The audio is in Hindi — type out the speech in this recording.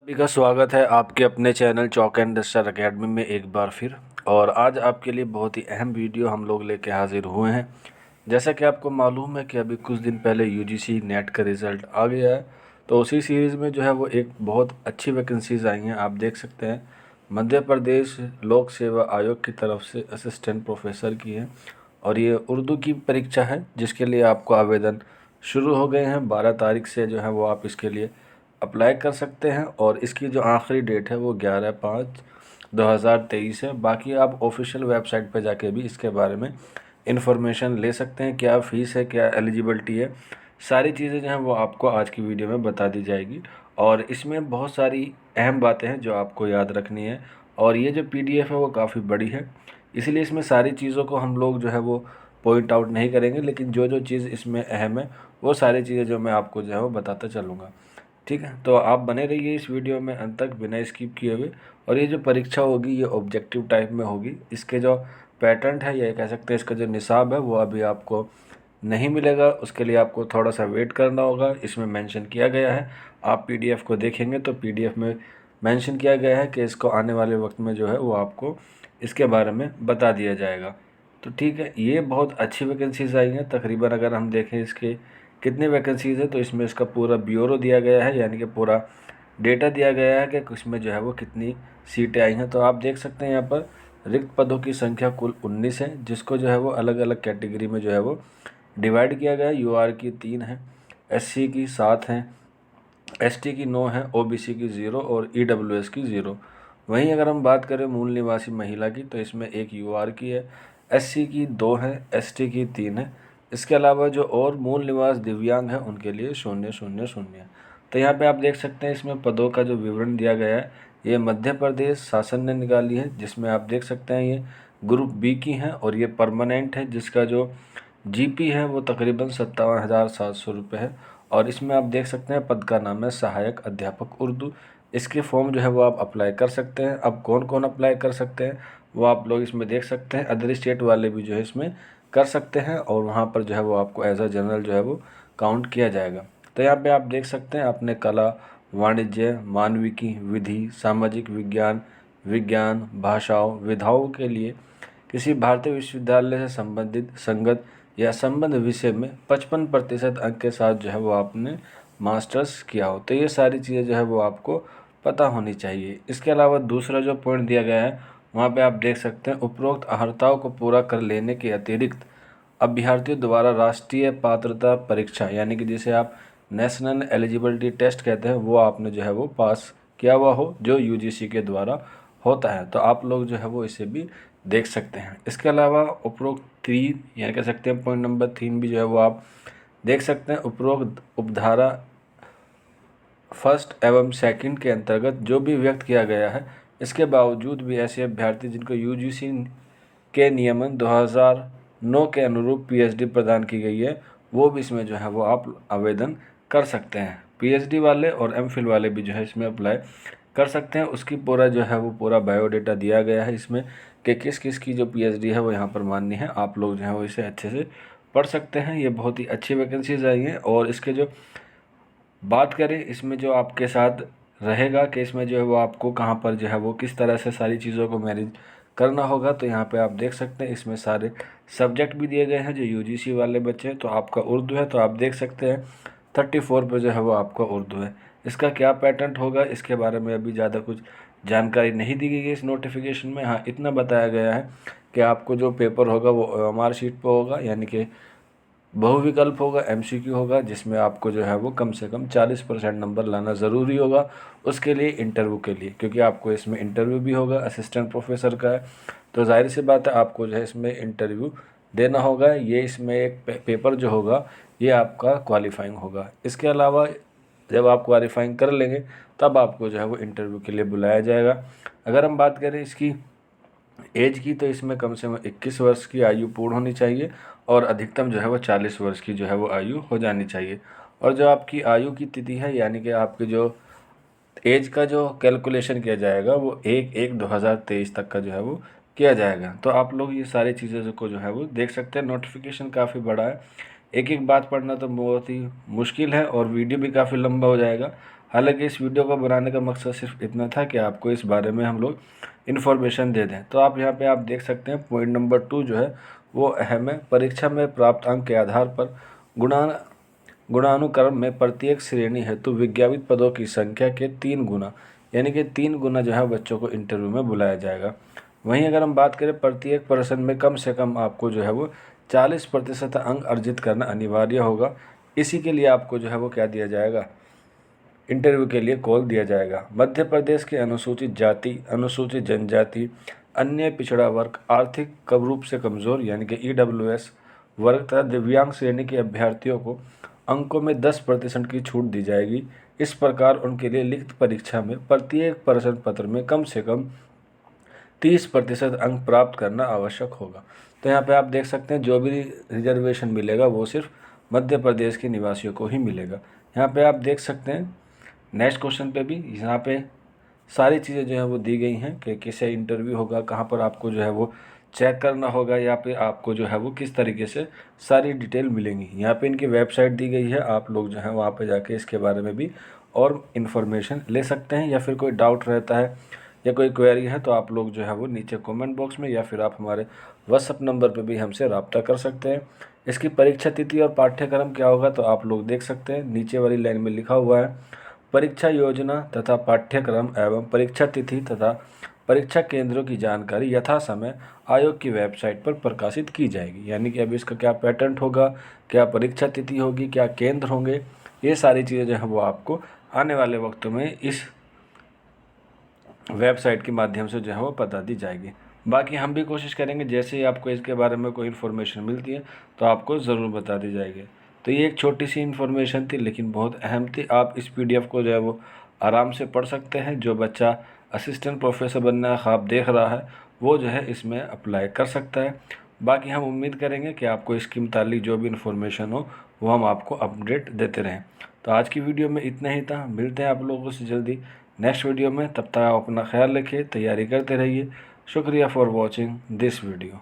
सभी का स्वागत है आपके अपने channel chalk and star academy में एक बार फिर। और आज आपके लिए बहुत ही अहम वीडियो हम लोग लेके हाजिर हुए हैं। जैसा कि आपको मालूम है कि अभी कुछ दिन पहले यूजीसी नेट का रिज़ल्ट आ गया है, तो उसी सीरीज़ में जो है वो एक बहुत अच्छी वैकेंसीज़ आई हैं। आप देख सकते हैं मध्य प्रदेश लोक सेवा आयोग की तरफ से असिस्टेंट प्रोफेसर की है, और ये उर्दू की परीक्षा है जिसके लिए आपको आवेदन शुरू हो गए हैं। 12 तारीख से जो है वो आप इसके लिए अप्लाई कर सकते हैं, और इसकी जो आखिरी डेट है वो 11/5/2023 है। बाकी आप ऑफिशियल वेबसाइट पर जाके भी इसके बारे में इन्फॉर्मेशन ले सकते हैं, क्या फ़ीस है, क्या एलिजिबिलिटी है, सारी चीज़ें जो हैं वो आपको आज की वीडियो में बता दी जाएगी। और इसमें बहुत सारी अहम बातें हैं जो आपको याद रखनी है, और ये जो पीडीएफ है वो काफ़ी बड़ी है, इसलिए इसमें सारी चीज़ों को हम लोग जो है वो पॉइंट आउट नहीं करेंगे, लेकिन जो जो चीज़ इसमें अहम है वो सारी चीज़ें जो मैं आपको जो है वो बताता चलूँगा। ठीक है, तो आप बने रहिए इस वीडियो में अंत तक बिना स्किप किए हुए। और ये जो परीक्षा होगी ये ऑब्जेक्टिव टाइप में होगी। इसके जो पैटर्न है या कह सकते हैं इसका जो निसाब है वो अभी आपको नहीं मिलेगा, उसके लिए आपको थोड़ा सा वेट करना होगा। इसमें मेंशन किया गया है, आप पीडीएफ को देखेंगे तो पीडीएफ में मेंशन किया गया है कि इसको आने वाले वक्त में जो है वो आपको इसके बारे में बता दिया जाएगा। तो ठीक है, ये बहुत अच्छी वैकेंसीज आई हैं। तकरीबन अगर हम देखें इसके कितनी वैकेंसीज़ है तो इसमें इसका पूरा ब्यूरो दिया गया है, यानी कि पूरा डेटा दिया गया है कि इसमें जो है वो कितनी सीटें आई हैं। तो आप देख सकते हैं यहाँ पर रिक्त पदों की संख्या कुल 19 है, जिसको जो है वो अलग अलग कैटेगरी में जो है वो डिवाइड किया गया है। यूआर की 3 है, एससी की 7 हैं, एसटी की 9 है, ओबीसी की 0 और ईडब्ल्यूएस की 0। वहीं अगर हम बात करें मूल निवासी महिला की तो इसमें एक यूआर की है, एससी की 2 है, एसटी की 3 है। इसके अलावा जो और मूल निवास दिव्यांग हैं उनके लिए 000। तो यहाँ पे आप देख सकते हैं इसमें पदों का जो विवरण दिया गया है ये मध्य प्रदेश शासन ने निकाली है, जिसमें आप देख सकते हैं ये ग्रुप बी की हैं, और ये परमानेंट है जिसका जो जीपी है वो तकरीबन 57,700 रुपये है। और इसमें आप देख सकते हैं पद का नाम है सहायक अध्यापक उर्दू। इसके फॉर्म जो है वो आप अप्लाई कर सकते हैं। अब कौन कौन अप्लाई कर सकते हैं वो आप लोग इसमें देख सकते हैं। अदर स्टेट वाले भी जो है इसमें कर सकते हैं, और वहाँ पर जो है वो आपको एज अ जनरल जो है वो काउंट किया जाएगा। तो यहाँ पे आप देख सकते हैं अपने कला, वाणिज्य, मानविकी, विधि, सामाजिक विज्ञान, विज्ञान, भाषाओं, विधाओं के लिए किसी भारतीय विश्वविद्यालय से संबंधित संगत या संबंध विषय में 55% अंक के साथ जो है वो आपने मास्टर्स किया हो। तो ये सारी चीज़ें जो है वो आपको पता होनी चाहिए। इसके अलावा दूसरा जो पॉइंट दिया गया है वहाँ पे आप देख सकते हैं उपरोक्त अहर्ताओं को पूरा कर लेने के अतिरिक्त अभ्यर्थियों द्वारा राष्ट्रीय पात्रता परीक्षा, यानी कि जिसे आप नेशनल एलिजिबिलिटी टेस्ट कहते हैं, वो आपने जो है वो पास किया हुआ हो, जो यूजीसी के द्वारा होता है। तो आप लोग जो है वो इसे भी देख सकते हैं। इसके अलावा उपरोक्त 3 यानी कह सकते हैं पॉइंट नंबर 3 भी जो है वो आप देख सकते हैं। उपरोक्त उपधारा फर्स्ट एवं सेकंड के अंतर्गत जो भी व्यक्त किया गया है, इसके बावजूद भी ऐसे अभ्यर्थी जिनको यूजीसी के नियमन 2009 के अनुरूप पीएचडी प्रदान की गई है, वो भी इसमें जो है वो आप आवेदन कर सकते हैं। पीएचडी वाले और एमफिल वाले भी जो है इसमें अप्लाई कर सकते हैं। उसकी पूरा जो है वो पूरा बायोडाटा दिया गया है इसमें कि किस किस की जो पीएचडी है वो यहाँ पर मान्य है। आप लोग जो है वो इसे अच्छे से पढ़ सकते हैं। ये बहुत ही अच्छी वैकेंसीज आई हैं। और इसके जो बात करें इसमें जो आपके साथ रहेगा कि इसमें जो है वो आपको कहाँ पर जो है वो किस तरह से सारी चीज़ों को मैनेज करना होगा, तो यहाँ पे आप देख सकते हैं इसमें सारे सब्जेक्ट भी दिए गए हैं जो यूजीसी वाले बच्चे हैं। तो आपका उर्दू है तो आप देख सकते हैं 34 पे जो है वो आपका उर्दू है। इसका क्या पैटर्न होगा इसके बारे में अभी ज़्यादा कुछ जानकारी नहीं दी गई है इस नोटिफिकेशन में। हाँ, इतना बताया गया है कि आपको जो पेपर होगा वो ओएमआर शीट पर होगा, यानी कि बहुविकल्प होगा, एमसीक्यू होगा, जिसमें आपको जो है वो कम से कम 40% नंबर लाना ज़रूरी होगा उसके लिए, इंटरव्यू के लिए, क्योंकि आपको इसमें इंटरव्यू भी होगा। असिस्टेंट प्रोफेसर का है तो जाहिर सी बात है आपको जो है इसमें इंटरव्यू देना होगा। ये इसमें एक पेपर जो होगा ये आपका क्वालिफाइंग होगा। इसके अलावा जब आप क्वालिफाइंग कर लेंगे तब आपको जो है वो इंटरव्यू के लिए बुलाया जाएगा। अगर हम बात करें इसकी एज की तो इसमें कम से कम 21 वर्ष की आयु पूर्ण होनी चाहिए, और अधिकतम जो है वो 40 वर्ष की जो है वो आयु हो जानी चाहिए। और जो आपकी आयु की तिथि है, यानी कि आपकी जो एज का जो कैलकुलेशन किया जाएगा वो 1/1/2023 तक का जो है वो किया जाएगा। तो आप लोग ये सारी चीज़ें को जो है वो देख सकते हैं। नोटिफिकेशन काफ़ी बड़ा है, एक एक बात पढ़ना तो बहुत ही मुश्किल है और वीडियो भी काफ़ी लंबा हो जाएगा। हालांकि इस वीडियो को बनाने का मकसद सिर्फ इतना था कि आपको इस बारे में हम लोग इन्फॉर्मेशन दे दें। तो आप यहाँ पे आप देख सकते हैं पॉइंट नंबर 2 जो है वो अहम है। परीक्षा में प्राप्त अंक के आधार पर गुणानुक्रम में प्रत्येक श्रेणी हेतु विज्ञापित पदों की संख्या के 3 गुना, यानी कि 3 गुना जो है बच्चों को इंटरव्यू में बुलाया जाएगा। वहीं अगर हम बात करें प्रत्येक प्रश्न में कम से कम आपको जो है वो 40% अंक अर्जित करना अनिवार्य होगा। इसी के लिए आपको जो है वो क्या दिया जाएगा, इंटरव्यू के लिए कॉल दिया जाएगा। मध्य प्रदेश के अनुसूचित जाति, अनुसूचित जनजाति, अन्य पिछड़ा वर्ग, आर्थिक रूप से कमज़ोर यानी कि EWS वर्ग तथा दिव्यांग श्रेणी के अभ्यर्थियों को अंकों में 10% की छूट दी जाएगी। इस प्रकार उनके लिए लिखित परीक्षा में प्रत्येक प्रश्न पत्र में कम से कम 30% अंक प्राप्त करना आवश्यक होगा। तो यहाँ पे आप देख सकते हैं जो भी रिजर्वेशन मिलेगा वो सिर्फ मध्य प्रदेश के निवासियों को ही मिलेगा। यहाँ पे आप देख सकते हैं नेक्स्ट क्वेश्चन पे भी यहाँ पे सारी चीज़ें जो है वो दी गई हैं कि किसे इंटरव्यू होगा, कहाँ पर आपको जो है वो चेक करना होगा, या पे आपको जो है वो किस तरीके से सारी डिटेल मिलेंगी। यहाँ पे इनकी वेबसाइट दी गई है, आप लोग जो है वहाँ पे जाके इसके बारे में भी और इन्फॉर्मेशन ले सकते हैं। या फिर कोई डाउट रहता है या कोई क्वेरी है तो आप लोग जो है वो नीचे कमेंट बॉक्स में या फिर आप हमारे व्हाट्सअप नंबर पर भी हमसे रब्ता कर सकते हैं। इसकी परीक्षा तिथि और पाठ्यक्रम क्या होगा तो आप लोग देख सकते हैं, नीचे वाली लाइन में लिखा हुआ है परीक्षा योजना तथा पाठ्यक्रम एवं परीक्षा तिथि तथा परीक्षा केंद्रों की जानकारी यथा समय आयोग की वेबसाइट पर प्रकाशित की जाएगी। यानी कि अभी इसका क्या पैटर्न होगा, क्या परीक्षा तिथि होगी, क्या केंद्र होंगे, ये सारी चीज़ें जो है वो आपको आने वाले वक्तों में इस वेबसाइट के माध्यम से जो है वो बता दी जाएगी। बाकी हम भी कोशिश करेंगे जैसे ही आपको इसके बारे में कोई इन्फॉर्मेशन मिलती है तो आपको ज़रूर बता दी जाएगी। तो ये एक छोटी सी इन्फॉर्मेशन थी लेकिन बहुत अहम थी। आप इस PDF को जो है वो आराम से पढ़ सकते हैं। जो बच्चा असिस्टेंट प्रोफेसर बनने का ख्वाब देख रहा है वो जो है इसमें अप्लाई कर सकता है। बाकी हम उम्मीद करेंगे कि आपको इसके मुतालिक जो भी इन्फॉर्मेशन हो वो हम आपको अपडेट देते रहें। तो आज की वीडियो में इतना ही था। मिलते हैं आप लोगों से जल्दी नेक्स्ट वीडियो में। तब तक आप अपना ख्याल रखिए, तैयारी करते रहिए। शुक्रिया फॉर वॉचिंग दिस वीडियो।